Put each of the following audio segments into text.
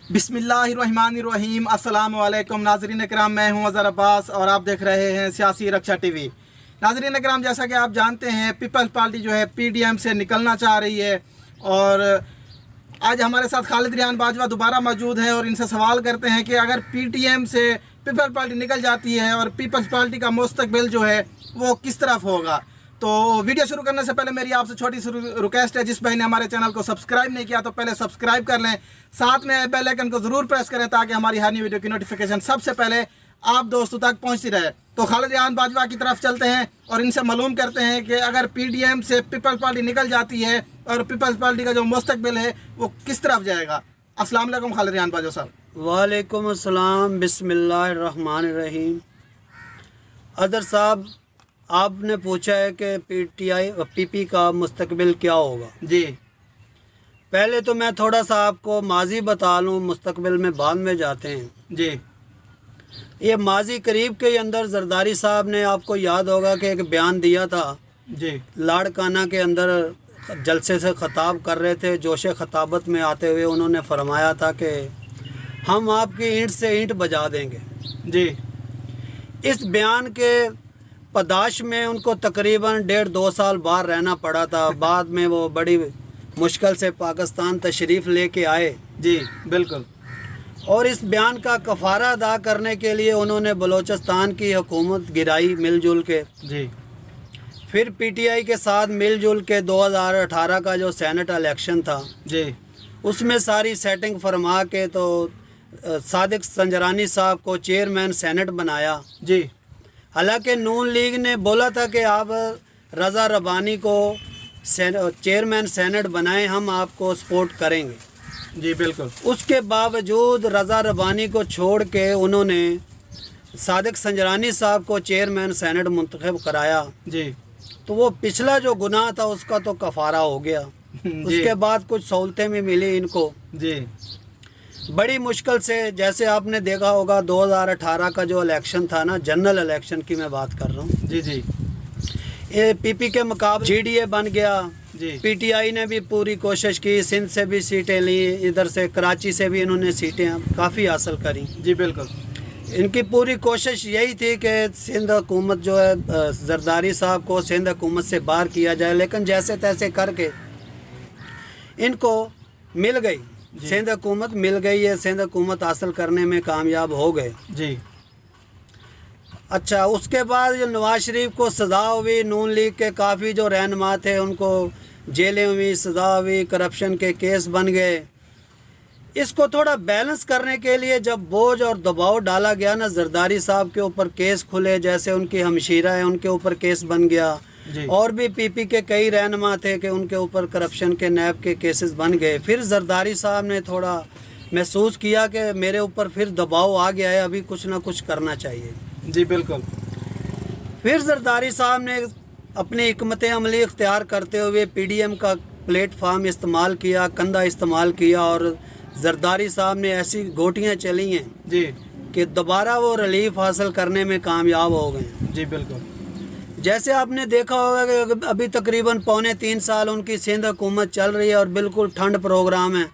बिस्मिल्लाहिर्रहमानिर्रहीम। अस्सलाम वालेकुम नाज़रीन किराम, मैं हूं अज़हर अब्बास और आप देख रहे हैं सियासी रक्षा टीवी। नाज़रीन किराम, जैसा कि आप जानते हैं पीपल्स पार्टी जो है पीडीएम से निकलना चाह रही है और आज हमारे साथ खालिद रियान बाजवा दोबारा मौजूद हैं और इनसे सवाल करते हैं कि अगर पीडीएम से पीपल्स पार्टी निकल जाती है और पीपल्स पार्टी का मुस्तकबिल जो है वो किस तरफ होगा। तो वीडियो शुरू करने से पहले मेरी आपसे छोटी सी रिक्वेस्ट है, जिस भाई ने हमारे चैनल को सब्सक्राइब नहीं किया तो पहले सब्सक्राइब कर लें, साथ में बेल आइकन को ज़रूर प्रेस करें ताकि हमारी हर नई वीडियो की नोटिफिकेशन सबसे पहले आप दोस्तों तक पहुंचती रहे। तो खालिद रियान बाजवा की तरफ चलते हैं और इनसे मालूम करते हैं कि अगर पीडीएम से पीपल्स पार्टी निकल जाती है और पीपल्स पार्टी का जो मुस्तकबिल है वो किस तरफ जाएगा। अस्सलाम वालेकुम खालिद रियान बाजवा साहब। वालेकुम अस्सलाम, बिस्मिल्लाहिर्रहमानिर्रहीम। अदर साहब, आपने पूछा है कि पीपी का मुस्तकबिल क्या होगा। जी, पहले तो मैं थोड़ा सा आपको माजी बता लूँ, मुस्तकबिल में बाद में जाते हैं। जी, ये माजी करीब के अंदर जरदारी साहब ने, आपको याद होगा कि एक बयान दिया था। जी, लाड़काना के अंदर जलसे से खिताब कर रहे थे, जोश खताबत में आते हुए उन्होंने फरमाया था कि हम आपकी ईंट से ईंट बजा देंगे। जी, इस बयान के पदाश में उनको तकरीबन 1.5-2 साल बाहर रहना पड़ा था। बाद में वो बड़ी मुश्किल से पाकिस्तान तशरीफ़ लेके आए। जी, बिल्कुल। और इस बयान का कफ़ारा अदा करने के लिए उन्होंने बलूचिस्तान की हुकूमत गिराई मिलजुल के। जी, फिर पीटीआई के साथ मिलजुल के 2018 का जो सेनेट इलेक्शन था, जी, उसमें सारी सेटिंग फरमा के तो सादिक संजरानी साहब को चेयरमैन सेनेट बनाया। जी, हालांकि नून लीग ने बोला था कि आप रज़ा रब्बानी को चेयरमैन सेनेट बनाएं, हम आपको सपोर्ट करेंगे। जी, बिल्कुल। उसके बावजूद रज़ा रब्बानी को छोड़ के उन्होंने सादिक संजरानी साहब को चेयरमैन सेनेट मुंतखब कराया। जी, तो वो पिछला जो गुनाह था उसका तो कफ़ारा हो गया। उसके बाद कुछ सहूलतें भी मिली इनको। जी, बड़ी मुश्किल से, जैसे आपने देखा होगा 2018 का जो इलेक्शन था ना, जनरल इलेक्शन की मैं बात कर रहा हूँ। जी, जी, ये पीपी के मुकाबले जीडीए बन गया। जी, पीटीआई ने भी पूरी कोशिश की, सिंध से भी सीटें ली, इधर से कराची से भी इन्होंने सीटें काफ़ी हासिल करी। जी, बिल्कुल। इनकी पूरी कोशिश यही थी कि सिंध हुकूमत जो है, जरदारी साहब को सिंध हुकूमत से बाहर किया जाए, लेकिन जैसे तैसे करके इनको मिल गई, सिंध हुकूमत मिल गई है, सिंध हुकूमत हासिल करने में कामयाब हो गए। जी, अच्छा, उसके बाद जो नवाज शरीफ को सज़ा हुई, नून लीग के काफ़ी जो रहनुमा थे उनको जेलें हुई, सज़ा हुई, करप्शन के केस बन गए। इसको थोड़ा बैलेंस करने के लिए जब बोझ और दबाव डाला गया ना, जरदारी साहब के ऊपर केस खुले, जैसे उनकी हमशीरा है उनके ऊपर केस बन गया, और भी पीपी के कई रहनुमा थे कि उनके ऊपर करप्शन के नैब के केसेस बन गए। फिर जरदारी साहब ने थोड़ा महसूस किया कि मेरे ऊपर फिर दबाव आ गया है, अभी कुछ ना कुछ करना चाहिए। जी, बिल्कुल। फिर जरदारी साहब ने अपनी हिकमत अमली इख्तियार करते हुए पीडीएम का प्लेटफार्म इस्तेमाल किया, कंधा इस्तेमाल किया, और जरदारी साहब ने ऐसी गोटियाँ चली हैं जी, कि दोबारा वो रिलीफ हासिल करने में कामयाब हो गए। जी, बिल्कुल। जैसे आपने देखा होगा कि अभी तकरीबन 2.25 साल उनकी सिंध हुकूमत चल रही है और बिल्कुल ठंड प्रोग्राम है।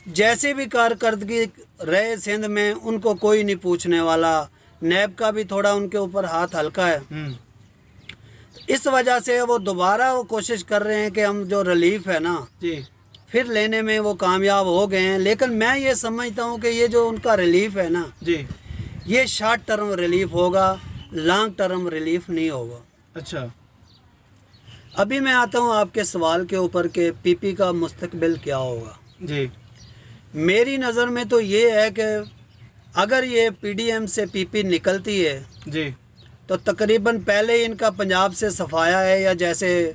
जैसे भी कारकर्दगी रहे सिंध में, उनको कोई नहीं पूछने वाला। नैब का भी थोड़ा उनके ऊपर हाथ हल्का है। इस वजह से वो दोबारा वो कोशिश कर रहे हैं कि हम जो रिलीफ है ना, जी, फिर लेने में वो कामयाब हो गए हैं। लेकिन मैं ये समझता हूँ कि ये जो उनका रिलीफ है ना, जी, ये शॉर्ट टर्म रिलीफ होगा, लॉन्ग टर्म रिलीफ नहीं होगा। अच्छा, अभी मैं आता हूँ आपके सवाल के ऊपर कि पीपी का मुस्तकबिल क्या होगा। जी, मेरी नज़र में तो ये है कि अगर ये पीडीएम से पीपी निकलती है जी, तो तकरीबन पहले ही इनका पंजाब से सफाया है, या जैसे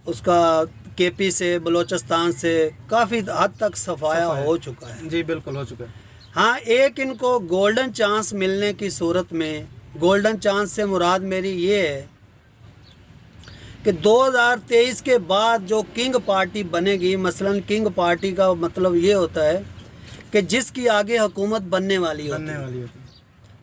उसका केपी से, बलूचिस्तान से काफ़ी हद तक सफाया हो चुका है। जी, बिल्कुल हो चुका है। हाँ, एक इनको गोल्डन चांस मिलने की सूरत में, गोल्डन चांस से मुराद मेरी ये है कि 2023 के बाद जो किंग पार्टी बनेगी, मसलन किंग पार्टी का मतलब ये होता है कि जिसकी आगे हुकूमत बनने वाली होती है।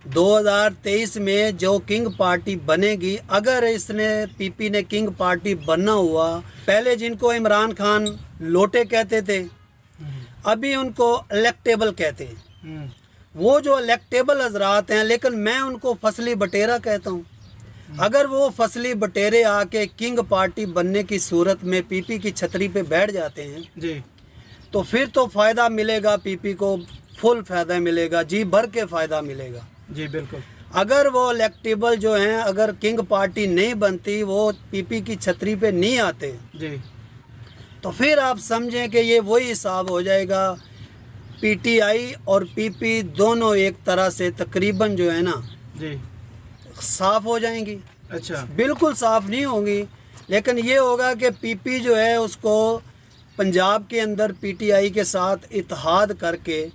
2023 में जो किंग पार्टी बनेगी, अगर इसने पीपी ने किंग पार्टी बनना हुआ, पहले जिनको इमरान खान लोटे कहते थे, ابھی ان کو الیکٹیبل کہتے ہیں، وہ جو الیکٹیبل حضرات ہیں، لیکن میں ان کو فصلی بٹیرا کہتا ہوں۔ اگر وہ فصلی بٹیرے آ کے کنگ پارٹی بننے کی صورت میں پی پی کی چھتری پہ بیٹھ جاتے ہیں جی تو پھر تو فائدہ ملے گا، پی پی کو فل فائدہ ملے گا، جی بھر کے فائدہ ملے گا۔ جی بالکل۔ اگر وہ الیکٹیبل جو ہیں، اگر کنگ پارٹی نہیں بنتی، وہ پی پی کی چھتری پہ نہیں آتے، جی تو پھر آپ سمجھیں کہ یہ وہی حساب ہو جائے گا، پی ٹی آئی اور پی پی دونوں ایک طرح سے تقریباً جو ہے نا جی صاف ہو جائیں گی۔ اچھا بالکل صاف نہیں ہوں گی، لیکن یہ ہوگا کہ پی پی جو ہے اس کو پنجاب کے اندر پی ٹی آئی کے ساتھ اتحاد کر کے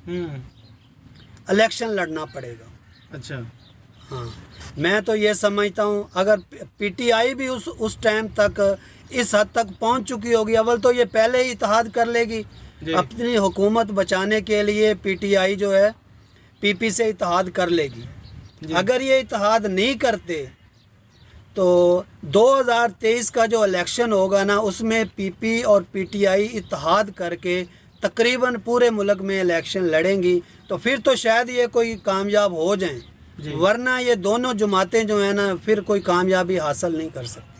الیکشن لڑنا پڑے گا۔ اچھا ہاں، میں تو یہ سمجھتا ہوں اگر پی ٹی آئی بھی اس ٹائم تک اس حد تک پہنچ چکی ہوگی، اول تو یہ پہلے ہی اتحاد کر لے گی جی اپنی حکومت بچانے کے لیے، پی ٹی آئی جو ہے پی پی سے اتحاد کر لے گی۔ جی اگر یہ اتحاد نہیں کرتے تو 2023 کا جو الیکشن ہوگا نا، اس میں پی پی اور پی ٹی آئی اتحاد کر کے تقریباً پورے ملک میں الیکشن لڑیں گی، تو پھر تو شاید یہ کوئی کامیاب ہو جائیں، جی ورنہ یہ دونوں جماعتیں جو ہیں نا پھر کوئی کامیابی حاصل نہیں کر سکتی۔